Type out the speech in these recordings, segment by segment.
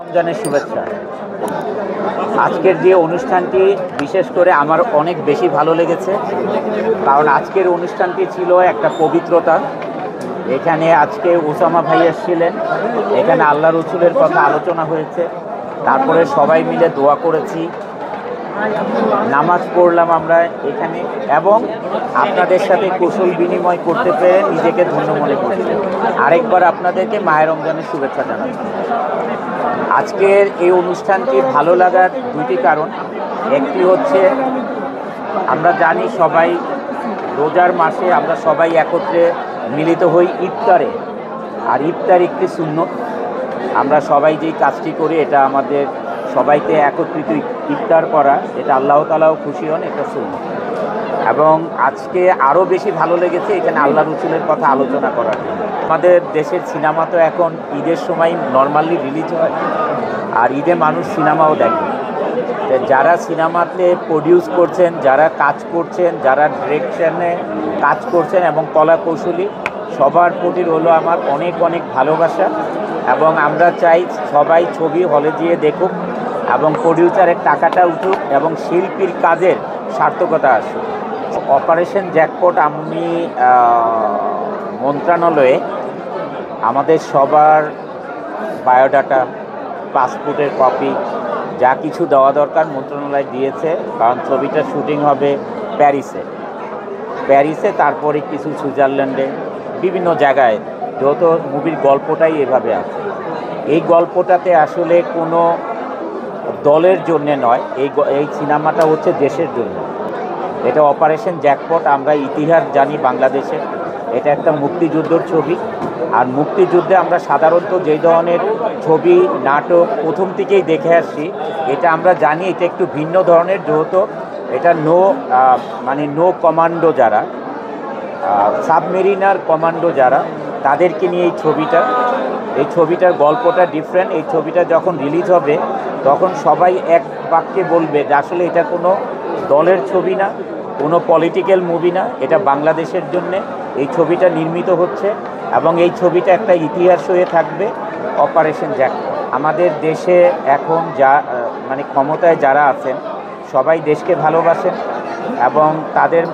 রমজানের শুভেচ্ছা। আজকের যে অনুষ্ঠানটি বিশেষ করে আমার অনেক বেশি ভালো লেগেছে, কারণ আজকের অনুষ্ঠানটি ছিল একটা পবিত্রতা। এখানে আজকে ওসামা ভাই এসেছিলেন, এখানে আল্লাহ রসুলের কথা আলোচনা হয়েছে, তারপরে সবাই মিলে দোয়া করেছি, নামাজ পড়লাম আমরা এখানে, এবং আপনাদের সাথে কুশল বিনিময় করতে পেরে নিজেকে ধন্য মনে করছি। আরেকবার আপনাদেরকে মাহে রমজানের শুভেচ্ছা জানাচ্ছি। আজকের এই অনুষ্ঠানটি ভালো লাগার দুটি কারণ। একটি হচ্ছে আমরা জানি সবাই রোজার মাসে আমরা সবাই একত্রে মিলিত হই ইফতারে, আর ইফতার একটি সুন্নত। আমরা সবাই যেই কাজটি করি এটা আমাদের সবাইকে একত্রিত ইফতার করা, এটা আল্লাহ তাআলাও খুশি হন, এটা সুন্নত। এবং আজকে আরও বেশি ভালো লেগেছে এখানে আল্লাহ রসুলের কথা আলোচনা করার জন্য। আমাদের দেশের সিনেমা তো এখন ঈদের সময় নর্মালি রিলিজ হয়, আর ঈদে মানুষ সিনেমাও দেখে। যারা সিনেমাতে প্রডিউস করছেন, যারা কাজ করছেন, যারা ডিরেকশনে কাজ করছেন এবং কলা কৌশলী, সবার প্রতি হলো আমার অনেক অনেক ভালোবাসা। এবং আমরা চাই সবাই ছবি হলে গিয়ে দেখুক এবং প্রডিউসারের টাকাটা উঠুক এবং শিল্পীর কাজের সার্থকতা আসুক। অপারেশন জ্যাকপট আমি মন্ত্রণালয়ে আমাদের সবার বায়োডাটা, পাসপোর্টের কপি, যা কিছু দেওয়া দরকার মন্ত্রণালয় দিয়েছে। কারণ ছবিটা শুটিং হবে প্যারিসে, তারপরে কিছু সুইজারল্যান্ডে, বিভিন্ন জায়গায়, যেহেতু মুভির গল্পটাই এভাবে আছে। এই গল্পটাতে আসলে কোনো দলের জন্যে নয়, এই সিনেমাটা হচ্ছে দেশের জন্য। এটা অপারেশন জ্যাকপট, আমরা ইতিহাস জানি বাংলাদেশে, এটা একটা মুক্তিযুদ্ধর ছবি। আর মুক্তিযুদ্ধে আমরা সাধারণত যেই ধরনের ছবি নাটক প্রথম থেকেই দেখে আসছি, এটা আমরা জানি এটা একটু ভিন্ন ধরনের, যেহেতু এটা নো কমান্ডো, যারা সাবমেরিনার কমান্ডো যারা, তাদেরকে নিয়ে এই ছবিটার গল্পটা ডিফারেন্ট। এই ছবিটা যখন রিলিজ হবে তখন সবাই এক বাক্যে বলবে যে আসলে এটা কোনো দলের ছবি না, কোনো পলিটিক্যাল মুভি না, এটা বাংলাদেশের জন্যে এই ছবিটা নির্মিত হচ্ছে। এবং এই ছবিটা একটা ইতিহাস হয়ে থাকবে, অপারেশন জ্যাকপট। আমাদের দেশে এখন ক্ষমতায় যারা আছেন সবাই দেশকে ভালোবাসেন, এবং তাদের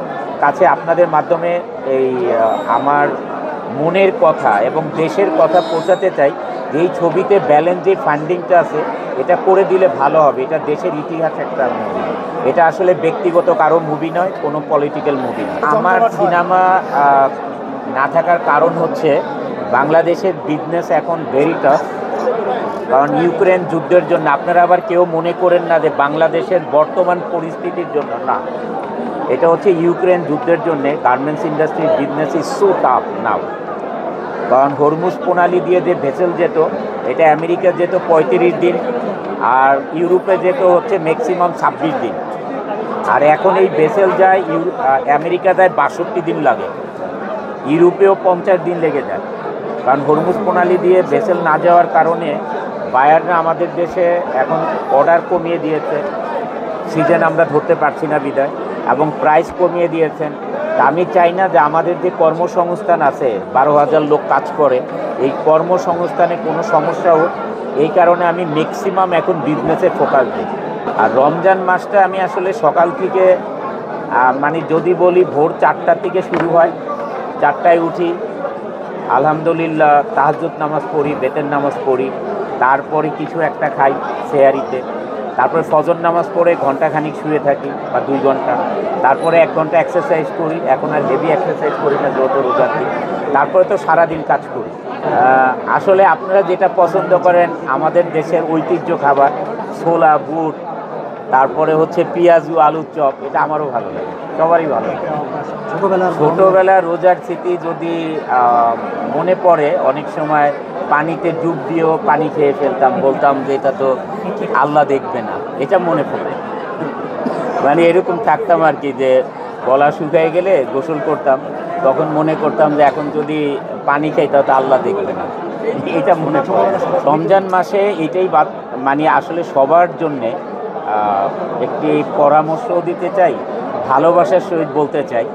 কাছে আপনাদের মাধ্যমে আমার মনের কথা এবং দেশের কথা পৌঁছাতে চাই। এই ছবিতে ব্যালেন্স যে ফান্ডিংটা আছে এটা করে দিলে ভালো হবে। এটা দেশের ইতিহাস একটা মুভি, এটা আসলে ব্যক্তিগত কারো মুভি নয়, কোনো পলিটিক্যাল মুভি নয়। আমার সিনেমা না থাকার কারণ হচ্ছে বাংলাদেশের বিজনেস এখন ভেরি টাফ, কারণ ইউক্রেন যুদ্ধের জন্য। আপনারা আবার কেউ মনে করেন না যে বাংলাদেশের বর্তমান পরিস্থিতির জন্য, না, এটা হচ্ছে ইউক্রেন যুদ্ধের জন্যে গার্মেন্টস ইন্ডাস্ট্রির বিজনেস ইজ সো টাফ নাও। কারণ হরমুজ প্রণালী দিয়ে যে ভেসেল যেত, এটা আমেরিকা যেত 35 দিন, আর ইউরোপে যেত হচ্ছে ম্যাক্সিমাম 26 দিন। আর এখন এই ভেসেল যায় আমেরিকা যায় 62 দিন লাগে, ইউরোপেও 50 দিন লেগে যায়। কারণ হরমুজ প্রণালী দিয়ে ভেসেল না যাওয়ার কারণে বায়াররা আমাদের দেশে এখন অর্ডার কমিয়ে দিয়েছে, সিজন আমরা ধরতে পারছি না বিদায়, এবং প্রাইস কমিয়ে দিয়েছেন। তা আমি চাই না যে আমাদের যে কর্মসংস্থান আছে, 12,000 লোক কাজ করে, এই কর্মসংস্থানে কোনো সমস্যা হোক। এই কারণে আমি ম্যাক্সিমাম এখন বিজনেসে ফোকাস দিই। আর রমজান মাসটা আমি আসলে সকাল থেকে যদি বলি ভোর 4টার থেকে শুরু হয়, 4টায় উঠি, আলহামদুলিল্লাহ তাহাজ্জুদ নামাজ পড়ি, বেতের নামাজ পড়ি, তারপরে কিছু একটা খাই সেহারিতে, তারপরে ফজর নামাজ পড়ে ঘন্টাখানিক শুয়ে থাকি বা 2 ঘন্টা, তারপরে 1 ঘন্টা এক্সারসাইজ করি। এখন আর হেভি এক্সারসাইজ করি না যেহেতু রোজার দিন। তারপরে তো সারাদিন কাজ করি। আসলে আপনারা যেটা পছন্দ করেন, আমাদের দেশের ঐতিহ্য খাবার ছোলা, বুট, তারপরে হচ্ছে পেঁয়াজু, আলুর চপ, এটা আমারও ভালো লাগে, সবারই ভালো লাগে। ছোটোবেলার রোজার স্মৃতি যদি মনে পড়ে, অনেক সময় পানিতে ডুব দিয়েও পানি খেয়ে ফেলতাম, বলতাম যে এটা তো আল্লাহ দেখবে না, এটা মনে পড়ে। এরকম থাকতাম আর কি, যে গলা শুকিয়ে গেলে গোসল করতাম, তখন মনে করতাম যে এখন যদি পানি খাই তাহলে আল্লাহ দেখবে না, এটা মনে পড়ে। রমজান মাসে এটাই আসলে সবার জন্যে একটি পরামর্শ দিতে চাই, ভালোবাসার সহিত বলতে চাই।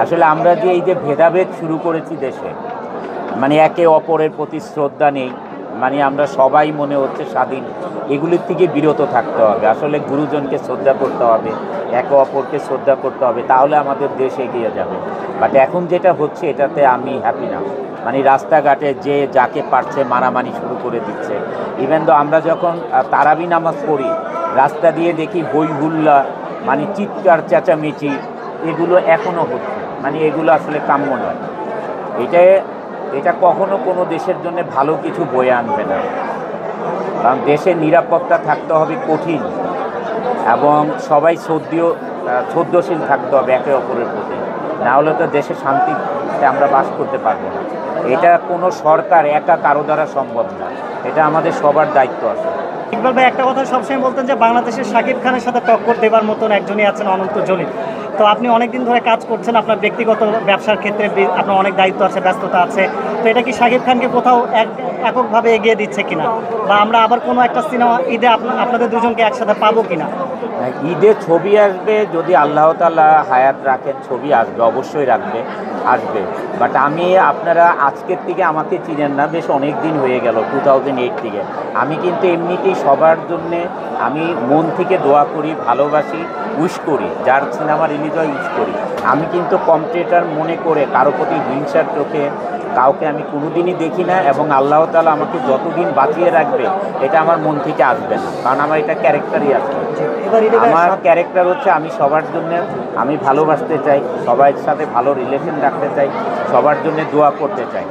আসলে আমরা যে এই যে ভেদাভেদ শুরু করেছি দেশে, একে অপরের প্রতি শ্রদ্ধা নেই, মানে আমরা সবাই মনে হচ্ছে স্বাধীন, এগুলির থেকে বিরত থাকতে হবে। আসলে গুরুজনকে শ্রদ্ধা করতে হবে, একে অপরকে শ্রদ্ধা করতে হবে, তাহলে আমাদের দেশ এগিয়ে যাবে। বাট এখন যেটা হচ্ছে এটাতে আমি হ্যাপি না। মানে রাস্তাঘাটে যে যাকে পারছে মারামারি শুরু করে দিচ্ছে। ইভেন তো আমরা যখন তারাবি নামাজ পড়ি, রাস্তা দিয়ে দেখি হই হুল্লা, মানে চিৎকার চেঁচামেচি, এগুলো এখনও হচ্ছে। মানে এগুলো আসলে কাম্য নয়। এটা কখনো কোনো দেশের জন্য ভালো কিছু বয়ে আনবে না। কারণ দেশের নিরাপত্তা থাকতে হবে কঠিন, এবং সবাই শ্রদ্ধশীল থাকতে হবে একে অপরের প্রতি, না হলে তো দেশে শান্তিতে আমরা বাস করতে পারবো না। এটা কোনো সরকার একা কারো দ্বারা সম্ভব না, এটা আমাদের সবার দায়িত্ব আছে। ইকবাল ভাই একটা কথা সবসময় বলতেন যে বাংলাদেশের শাকিব খানের সাথে টক্কর দেবার মতন একজনই আছেন অনন্ত জলিল। তো আপনি অনেকদিন ধরে কাজ করছেন, আপনার ব্যক্তিগত ব্যবসার ক্ষেত্রে আপনার অনেক দায়িত্ব আছে, ব্যস্ততা আছে। তো এটা কি শাকিব খানকে কোথাও এককভাবে এগিয়ে দিচ্ছে কিনা, বা আমরা আবার কোনো একটা সিনেমা ঈদে আপনাদের দুজনকে একসাথে পাবো কিনা? ঈদে ছবি আসবে, যদি আল্লাহ তাআলা হায়াত রাখেন ছবি আসবে, অবশ্যই আসবে। বাট আপনারা আজকের থেকে আমাকে চিনেন না, বেশ অনেক দিন হয়ে গেল, 2008 থেকে। আমি কিন্তু এমনিতেই সবার জন্যে আমি মন থেকে দোয়া করি, ভালোবাসি, উইশ করি, যার সিনেমা রিলিজ হয় উইশ করি। আমি কিন্তু কম্পিটিটর মনে করে কারো প্রতি হিংসার চোখে কাউকে আমি কোনোদিনই দেখি না, এবং আল্লাহ তাআলা আমাকে যতদিন বাঁচিয়ে রাখবে এটা আমার মন থেকে আসবে না, কারণ আমার এটা ক্যারেক্টারই আছে। আমার ক্যারেক্টার হচ্ছে আমি সবার জন্য আমি ভালোবাসতে চাই, সবার সাথে ভালো রিলেশন রাখতে চাই, সবার জন্য দোয়া করতে চাই।